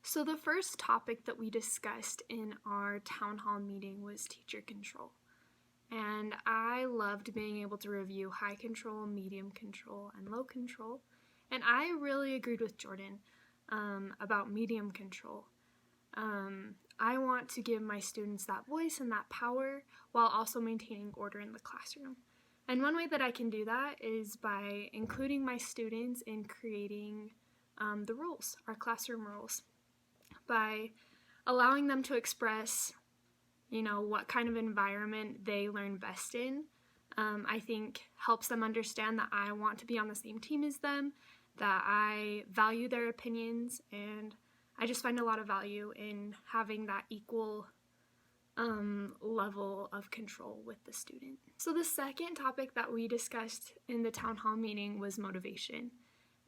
So the first topic that we discussed in our town hall meeting was teacher control. And I loved being able to review high control, medium control, and low control. And I really agreed with Jordan about medium control. I want to give my students that voice and that power while also maintaining order in the classroom. And one way that I can do that is by including my students in creating the rules, our classroom rules, by allowing them to express, what kind of environment they learn best in. I think helps them understand that I want to be on the same team as them, that I value their opinions, and I just find a lot of value in having that equal level of control with the student. So the second topic that we discussed in the town hall meeting was motivation.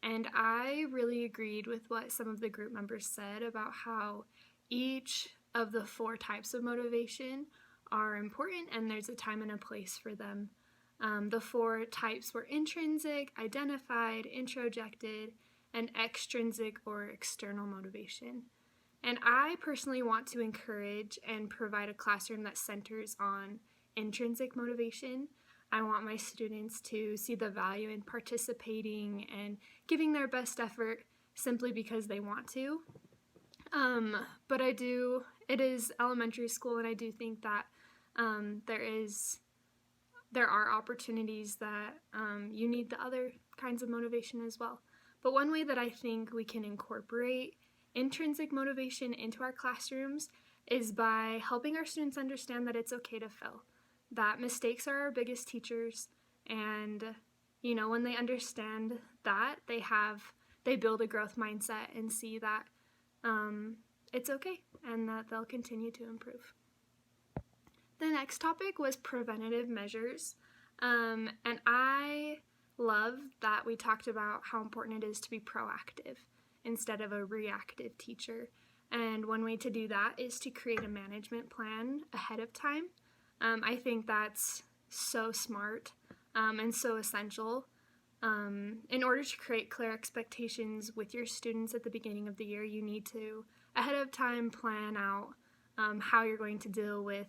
And I really agreed with what some of the group members said about how each of the 4 types of motivation are important and there's a time and a place for them. The 4 types were intrinsic, identified, introjected, and extrinsic or external motivation. And I personally want to encourage and provide a classroom that centers on intrinsic motivation. I want my students to see the value in participating and giving their best effort simply because they want to. But it is elementary school, and I do think that there are opportunities that you need the other kinds of motivation as well. But one way that I think we can incorporate intrinsic motivation into our classrooms is by helping our students understand that it's okay to fail, that mistakes are our biggest teachers, and when they understand that, they build a growth mindset and see that it's okay and that they'll continue to improve. The next topic was preventative measures, and I love that we talked about how important it is to be proactive instead of a reactive teacher. And one way to do that is to create a management plan ahead of time. I think that's so smart and so essential. In order to create clear expectations with your students at the beginning of the year, you need to, ahead of time, plan out how you're going to deal with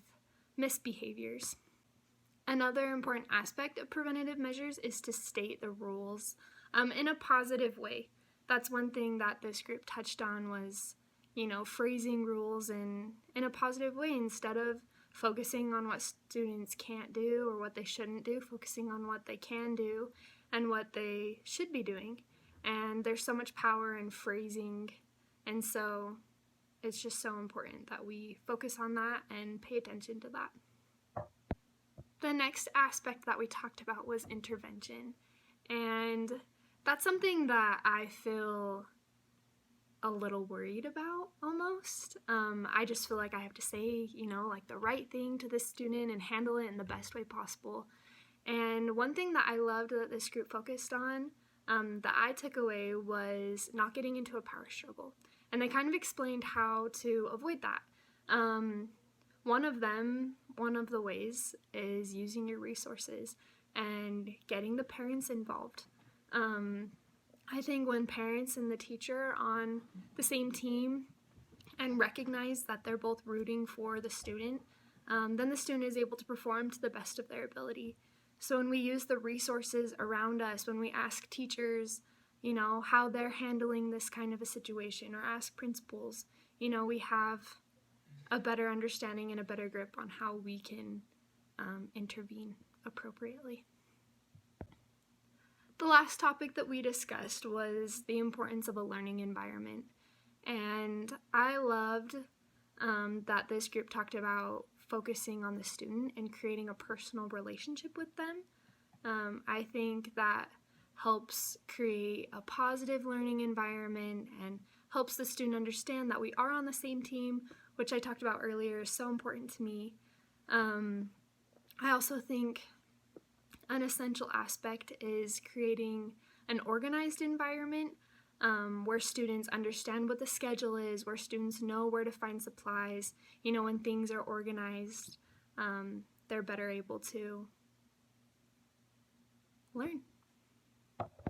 misbehaviors. Another important aspect of preventative measures is to state the rules in a positive way. That's one thing that this group touched on was, phrasing rules in a positive way instead of focusing on what students can't do or what they shouldn't do, focusing on what they can do and what they should be doing. And there's so much power in phrasing, and so it's just so important that we focus on that and pay attention to that. The next aspect that we talked about was intervention, and that's something that I feel a little worried about almost. I just feel like I have to say, the right thing to this student and handle it in the best way possible. And one thing that I loved that this group focused on that I took away was not getting into a power struggle. And they kind of explained how to avoid that. One of the ways is using your resources and getting the parents involved. I think when parents and the teacher are on the same team and recognize that they're both rooting for the student, then the student is able to perform to the best of their ability. So when we use the resources around us, when we ask teachers, how they're handling this kind of a situation, or ask principals, we have a better understanding and a better grip on how we can intervene appropriately. The last topic that we discussed was the importance of a learning environment. And I loved that this group talked about focusing on the student and creating a personal relationship with them. I think that helps create a positive learning environment and helps the student understand that we are on the same team, which I talked about earlier is so important to me. I also think an essential aspect is creating an organized environment where students understand what the schedule is, where students know where to find supplies. When things are organized, they're better able to learn.